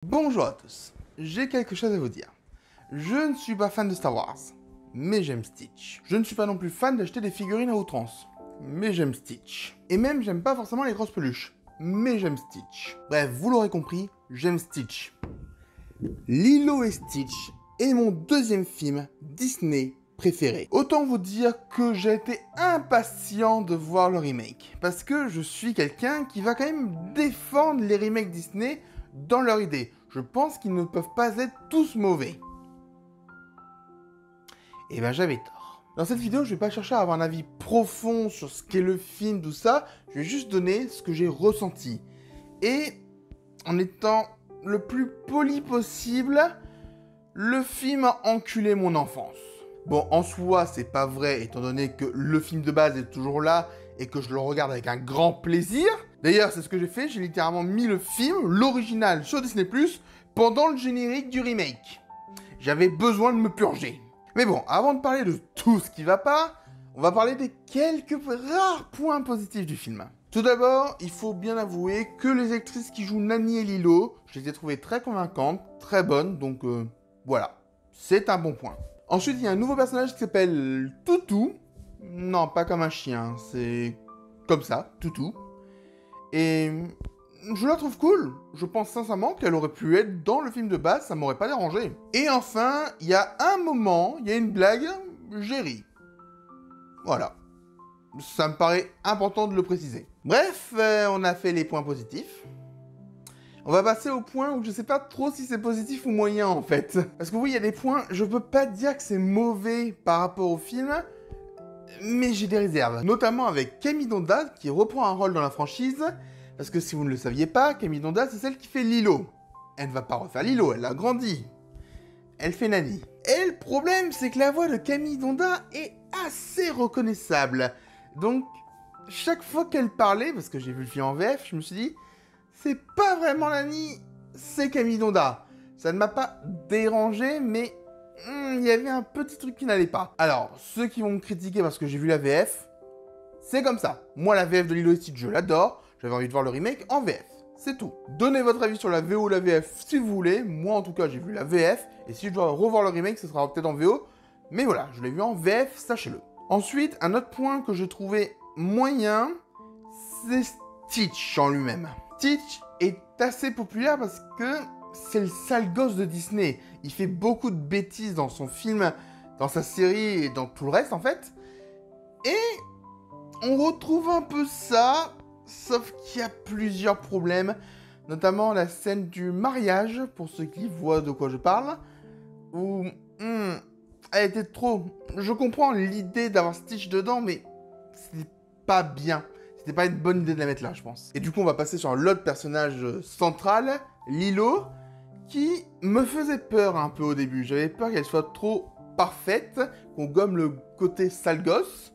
Bonjour à tous, j'ai quelque chose à vous dire. Je ne suis pas fan de Star Wars, mais j'aime Stitch. Je ne suis pas non plus fan d'acheter des figurines à outrance, mais j'aime Stitch. Et même j'aime pas forcément les grosses peluches, mais j'aime Stitch. Bref, vous l'aurez compris, j'aime Stitch. Lilo et Stitch est mon deuxième film Disney préféré. Autant vous dire que j'ai été impatient de voir le remake, parce que je suis quelqu'un qui va quand même défendre les remakes Disney dans leur idée. Je pense qu'ils ne peuvent pas être tous mauvais. Et ben j'avais tort. Dans cette vidéo, je vais pas chercher à avoir un avis profond sur ce qu'est le film, tout ça. Je vais juste donner ce que j'ai ressenti. Et en étant le plus poli possible, le film a enculé mon enfance. Bon, en soi, c'est pas vrai, étant donné que le film de base est toujours là et que je le regarde avec un grand plaisir. D'ailleurs, c'est ce que j'ai fait, j'ai littéralement mis le film, l'original, sur Disney+, pendant le générique du remake. J'avais besoin de me purger. Mais bon, avant de parler de tout ce qui va pas, on va parler des quelques rares points positifs du film. Tout d'abord, il faut bien avouer que les actrices qui jouent Nani et Lilo, je les ai trouvées très convaincantes, très bonnes, donc voilà, c'est un bon point. Ensuite, il y a un nouveau personnage qui s'appelle Toutou. Non, pas comme un chien, c'est comme ça, Toutou. Et je la trouve cool. Je pense sincèrement qu'elle aurait pu être dans le film de base, ça m'aurait pas dérangé. Et enfin, il y a un moment, il y a une blague, j'ai ri. Voilà. Ça me paraît important de le préciser. Bref, on a fait les points positifs. On va passer au point où je sais pas trop si c'est positif ou moyen en fait. Parce que oui, il y a des points, je peux pas dire que c'est mauvais par rapport au film, mais j'ai des réserves. Notamment avec Camille Donda qui reprend un rôle dans la franchise. Parce que si vous ne le saviez pas, Camille Donda c'est celle qui fait Lilo. Elle ne va pas refaire Lilo, elle a grandi. Elle fait Nani. Et le problème c'est que la voix de Camille Donda est assez reconnaissable. Donc, chaque fois qu'elle parlait, parce que j'ai vu le film en VF, je me suis dit, c'est pas vraiment Nani, c'est Camille Donda. Ça ne m'a pas dérangé, mais il y avait un petit truc qui n'allait pas. Alors, ceux qui vont me critiquer parce que j'ai vu la VF, c'est comme ça. Moi, la VF de Lilo et Stitch, je l'adore. J'avais envie de voir le remake en VF. C'est tout. Donnez votre avis sur la VO ou la VF si vous voulez. Moi, en tout cas, j'ai vu la VF. Et si je dois revoir le remake, ce sera peut-être en VO. Mais voilà, je l'ai vu en VF, sachez-le. Ensuite, un autre point que j'ai trouvé moyen, c'est Stitch en lui-même. Stitch est assez populaire parce que c'est le sale gosse de Disney. Il fait beaucoup de bêtises dans son film, dans sa série et dans tout le reste en fait. Et on retrouve un peu ça, sauf qu'il y a plusieurs problèmes. Notamment la scène du mariage, pour ceux qui voient de quoi je parle, où elle était trop. Je comprends l'idée d'avoir Stitch dedans, mais c'était pas bien. C'était pas une bonne idée de la mettre là, je pense. Et du coup, on va passer sur l'autre personnage central, Lilo, qui me faisait peur un peu au début. J'avais peur qu'elle soit trop parfaite, qu'on gomme le côté sale gosse.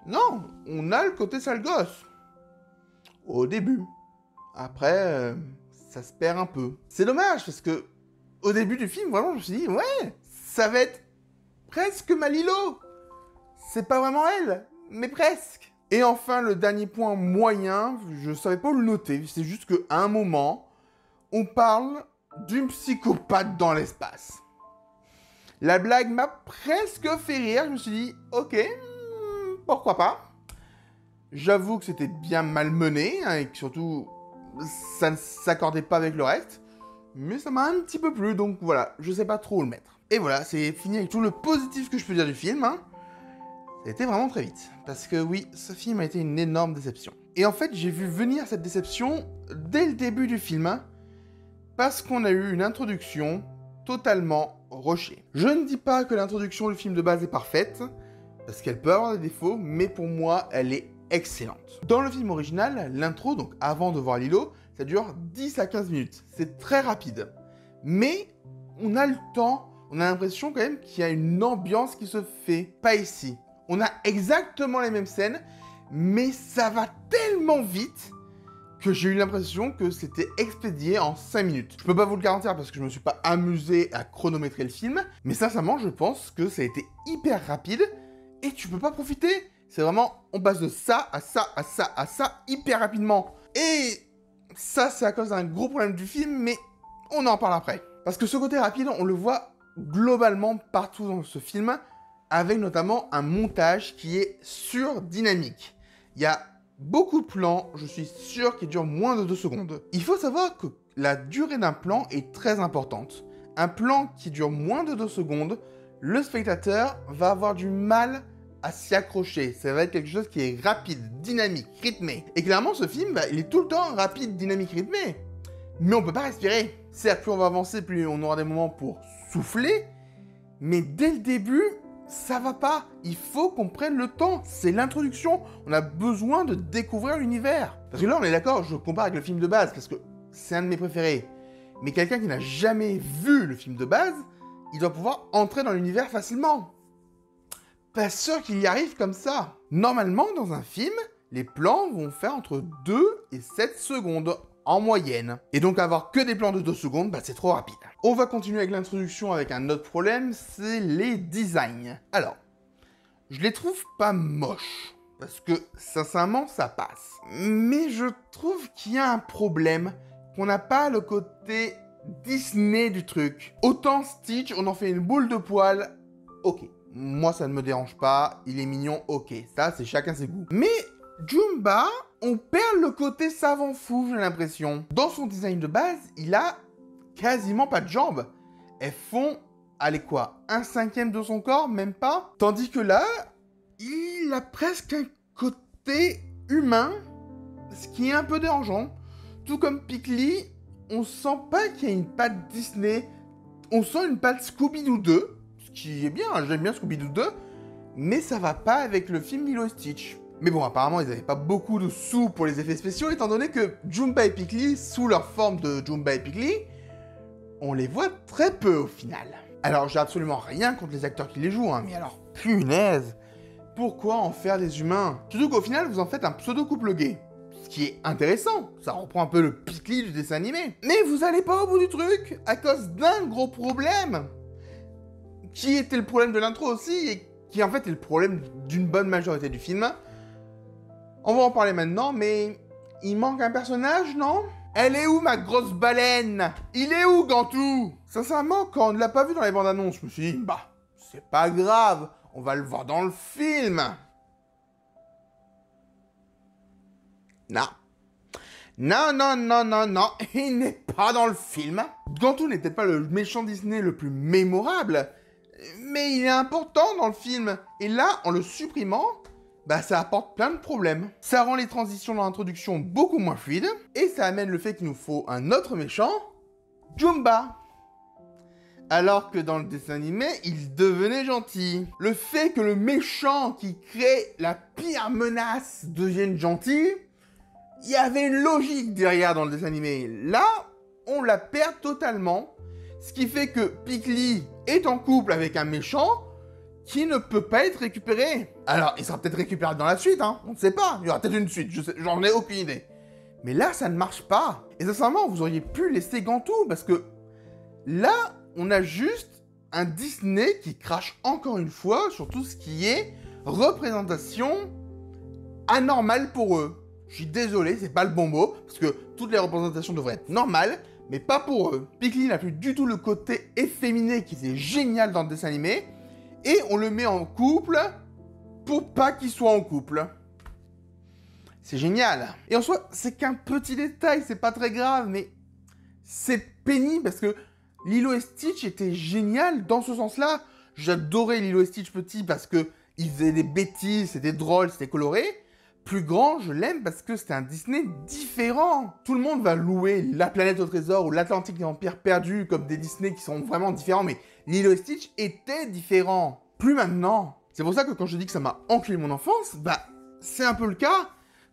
Non, on a le côté sale gosse. Au début. Après, ça se perd un peu. C'est dommage, parce que au début du film, vraiment, je me suis dit, ouais, ça va être presque ma Lilo. C'est pas vraiment elle, mais presque. Et enfin, le dernier point moyen, je savais pas où le noter, c'est juste qu'à un moment, on parle d'une psychopathe dans l'espace. La blague m'a presque fait rire, je me suis dit, ok, pourquoi pas. J'avoue que c'était bien malmené, hein, et que surtout, ça ne s'accordait pas avec le reste. Mais ça m'a un petit peu plu, donc voilà, je sais pas trop où le mettre. Et voilà, c'est fini avec tout le positif que je peux dire du film, hein. Ça a été vraiment très vite. Parce que oui, ce film a été une énorme déception. Et en fait, j'ai vu venir cette déception dès le début du film, hein, parce qu'on a eu une introduction totalement rushée. Je ne dis pas que l'introduction du film de base est parfaite, parce qu'elle peut avoir des défauts, mais pour moi, elle est excellente. Dans le film original, l'intro, donc avant de voir Lilo, ça dure 10 à 15 minutes. C'est très rapide. Mais on a le temps, on a l'impression quand même qu'il y a une ambiance qui se fait. Pas ici. On a exactement les mêmes scènes, mais ça va tellement vite que j'ai eu l'impression que c'était expédié en 5 minutes. Je peux pas vous le garantir parce que je me suis pas amusé à chronométrer le film, mais sincèrement, je pense que ça a été hyper rapide et tu peux pas profiter. C'est vraiment, on passe de ça à ça à ça à ça hyper rapidement. Et ça, c'est à cause d'un gros problème du film, mais on en parle après. Parce que ce côté rapide, on le voit globalement partout dans ce film, avec notamment un montage qui est surdynamique. Il y a beaucoup de plans, je suis sûr, qui durent moins de 2 secondes. Il faut savoir que la durée d'un plan est très importante. Un plan qui dure moins de 2 secondes, le spectateur va avoir du mal à s'y accrocher. Ça va être quelque chose qui est rapide, dynamique, rythmé. Et clairement, ce film, il est tout le temps rapide, dynamique, rythmé. Mais on peut pas respirer. Certes, plus on va avancer, plus on aura des moments pour souffler. Mais dès le début, ça va pas. Il faut qu'on prenne le temps. C'est l'introduction. On a besoin de découvrir l'univers. Parce que là, on est d'accord, je compare avec le film de base, parce que c'est un de mes préférés. Mais quelqu'un qui n'a jamais vu le film de base, il doit pouvoir entrer dans l'univers facilement. Pas sûr qu'il y arrive comme ça. Normalement, dans un film, les plans vont faire entre 2 et 7 secondes en moyenne. Et donc avoir que des plans de 2 secondes, c'est trop rapide. On va continuer avec l'introduction avec un autre problème, c'est les designs. Alors, je les trouve pas moches, parce que sincèrement, ça passe. Mais je trouve qu'il y a un problème, qu'on n'a pas le côté Disney du truc. Autant Stitch, on en fait une boule de poils, ok. Moi, ça ne me dérange pas, il est mignon, ok. Ça, c'est chacun ses goûts. Mais Jumba, on perd le côté savant fou, j'ai l'impression. Dans son design de base, il a quasiment pas de jambes. Elles font, allez quoi, 1/5 de son corps, même pas. Tandis que là, il a presque un côté humain, ce qui est un peu dérangeant. Tout comme Pickly, on sent pas qu'il y a une patte Disney. On sent une patte Scooby-Doo 2, ce qui est bien, j'aime bien Scooby-Doo 2, mais ça va pas avec le film Lilo et Stitch. Mais bon, apparemment, ils n'avaient pas beaucoup de sous pour les effets spéciaux, étant donné que Jumba et Pickly, sous leur forme de Jumba et Pickly, on les voit très peu au final. Alors, j'ai absolument rien contre les acteurs qui les jouent, mais alors, punaise, pourquoi en faire des humains? Surtout qu'au final, vous en faites un pseudo-couple gay. Ce qui est intéressant, ça reprend un peu le Pickly du dessin animé. Mais vous allez pas au bout du truc, à cause d'un gros problème, qui était le problème de l'intro aussi, et qui en fait est le problème d'une bonne majorité du film. On va en parler maintenant, mais il manque un personnage, non? Elle est où ma grosse baleine? Il est où Gantou? Sincèrement, quand on ne l'a pas vu dans les bandes annonces, je me suis dit, c'est pas grave, on va le voir dans le film. Non. Non, non, non, non, non, il n'est pas dans le film. Gantou n'est peut-être pas le méchant Disney le plus mémorable, mais il est important dans le film. Et là, en le supprimant, ça apporte plein de problèmes. Ça rend les transitions dans l'introduction beaucoup moins fluides, et ça amène le fait qu'il nous faut un autre méchant, Jumba. Alors que dans le dessin animé, il devenait gentil. Le fait que le méchant qui crée la pire menace devienne gentil, il y avait une logique derrière dans le dessin animé. Là, on la perd totalement, ce qui fait que Pickly est en couple avec un méchant qui ne peut pas être récupéré. Alors, il sera peut-être récupéré dans la suite, on ne sait pas. Il y aura peut-être une suite, j'en ai aucune idée. Mais là, ça ne marche pas. Et sincèrement, vous auriez pu laisser Gantou, parce que là, on a juste un Disney qui crache encore une fois sur tout ce qui est représentation anormale pour eux. Je suis désolé, c'est pas le bon mot, parce que toutes les représentations devraient être normales, mais pas pour eux. Pickly n'a plus du tout le côté efféminé qui était génial dans le dessin animé, et on le met en couple pour pas qu'il soit en couple. C'est génial. Et en soi, c'est qu'un petit détail, c'est pas très grave, mais c'est pénible parce que Lilo et Stitch étaient génial dans ce sens-là. J'adorais Lilo et Stitch petit parce que ils faisaient des bêtises, c'était drôle, c'était coloré. Plus grand, je l'aime parce que c'était un Disney différent. Tout le monde va louer La Planète au Trésor ou L'Atlantique et l'Empire perdu comme des Disney qui sont vraiment différents, mais Lilo et Stitch étaient différents. Plus maintenant. C'est pour ça que quand je dis que ça m'a enclé mon enfance, c'est un peu le cas.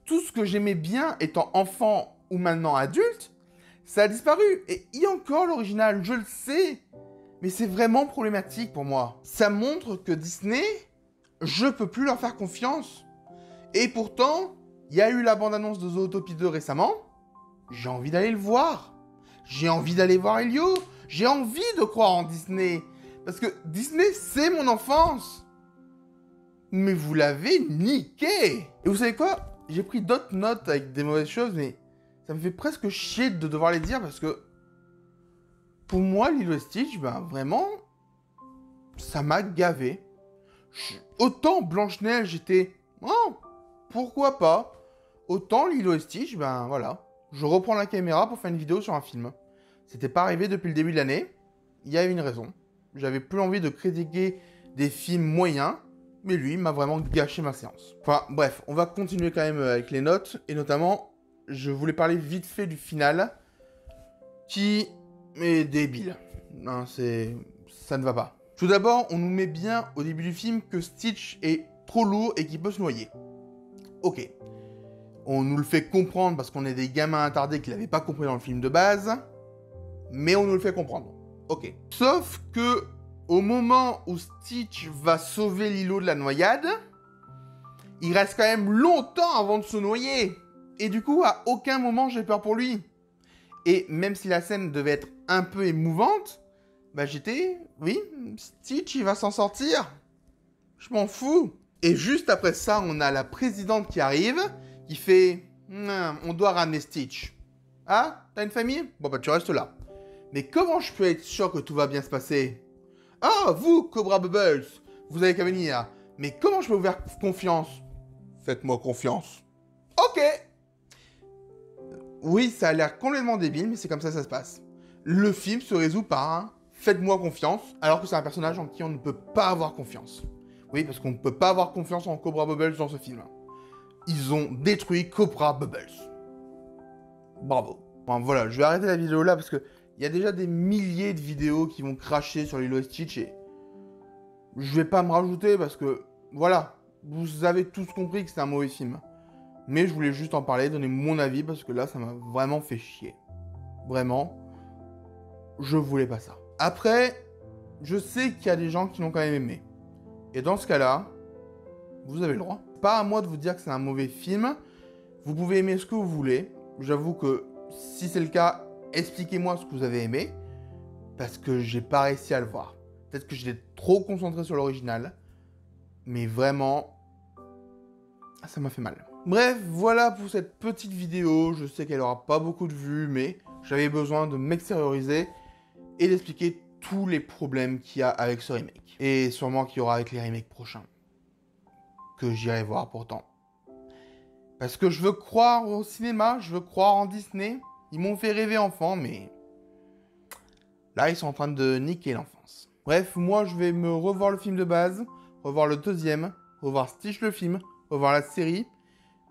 Tout ce que j'aimais bien étant enfant ou maintenant adulte, ça a disparu. Et il y a encore l'original, je le sais. Mais c'est vraiment problématique pour moi. Ça montre que Disney, je peux plus leur faire confiance. Et pourtant, il y a eu la bande-annonce de Zootopie 2 récemment. J'ai envie d'aller le voir. J'ai envie d'aller voir Elio. J'ai envie de croire en Disney. Parce que Disney, c'est mon enfance. Mais vous l'avez niqué. Et vous savez quoi? J'ai pris d'autres notes avec des mauvaises choses, mais ça me fait presque chier de devoir les dire parce que Pour moi, Lilo et Stitch, ben vraiment, ça m'a gavé. Autant Blanche-Neige, j'étais... Oh, pourquoi pas? Autant Lilo et Stitch, ben voilà. Je reprends la caméra pour faire une vidéo sur un film. C'était pas arrivé depuis le début de l'année. Il y avait une raison. J'avais plus envie de critiquer des films moyens, mais lui m'a vraiment gâché ma séance. Enfin bref, on va continuer quand même avec les notes, et notamment, je voulais parler vite fait du final, qui est débile. Non, ça ne va pas. Tout d'abord, on nous met bien au début du film que Stitch est trop lourd et qu'il peut se noyer. Ok. On nous le fait comprendre parce qu'on est des gamins attardés qui l'avaient pas compris dans le film de base, mais on nous le fait comprendre. Ok. Sauf que, au moment où Stitch va sauver Lilo de la noyade, il reste quand même longtemps avant de se noyer. Et du coup, à aucun moment j'ai peur pour lui. Et même si la scène devait être un peu émouvante, bah j'étais... Oui, Stitch, il va s'en sortir. Je m'en fous. Et juste après ça, on a la présidente qui arrive, qui fait... On doit ramener Stitch. Ah, t'as une famille? Bon bah tu restes là. Mais comment je peux être sûr que tout va bien se passer? Ah, vous, Cobra Bubbles, vous avez qu'à venir. Mais comment je peux vous faire confiance? Faites-moi confiance. Ok. Oui, ça a l'air complètement débile, mais c'est comme ça que ça se passe. Le film se résout par un « faites-moi confiance », alors que c'est un personnage en qui on ne peut pas avoir confiance. Oui, parce qu'on ne peut pas avoir confiance en Cobra Bubbles dans ce film. Ils ont détruit Cobra Bubbles. Bravo. Enfin, voilà, je vais arrêter la vidéo là parce que il y a déjà des milliers de vidéos qui vont cracher sur Lilo et Stitch et je vais pas me rajouter parce que, voilà, vous avez tous compris que c'est un mauvais film. Mais je voulais juste en parler, donner mon avis parce que là, ça m'a vraiment fait chier. Vraiment, je voulais pas ça. Après, je sais qu'il y a des gens qui l'ont quand même aimé. Et dans ce cas-là, vous avez le droit. Pas à moi de vous dire que c'est un mauvais film. Vous pouvez aimer ce que vous voulez. J'avoue que si c'est le cas, expliquez-moi ce que vous avez aimé. Parce que j'ai pas réussi à le voir. Peut-être que j'étais trop concentré sur l'original. Mais vraiment, ça m'a fait mal. Bref, voilà pour cette petite vidéo. Je sais qu'elle aura pas beaucoup de vues, mais j'avais besoin de m'extérioriser et d'expliquer tous les problèmes qu'il y a avec ce remake. Et sûrement qu'il y aura avec les remakes prochains. Que j'irai voir pourtant. Parce que je veux croire au cinéma, je veux croire en Disney. Ils m'ont fait rêver enfant, mais... là, ils sont en train de niquer l'enfance. Bref, moi, je vais me revoir le film de base, revoir le deuxième, revoir Stitch le film, revoir la série.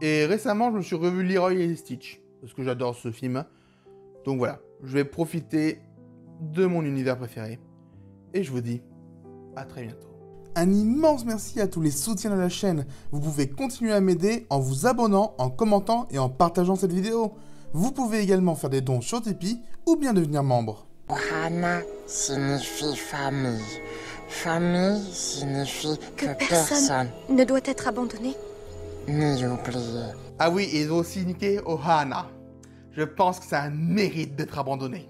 Et récemment, je me suis revu Leroy et Stitch, parce que j'adore ce film. Donc voilà, je vais profiter de mon univers préféré. Et je vous dis à très bientôt. Un immense merci à tous les soutiens de la chaîne. Vous pouvez continuer à m'aider en vous abonnant, en commentant et en partageant cette vidéo. Vous pouvez également faire des dons sur Tipeee ou bien devenir membre. Ohana signifie famille. Famille signifie que personne ne doit être abandonné. ni oublié. Ah oui, et ils ont aussi niqué Ohana. Je pense que ça a un mérite d'être abandonné.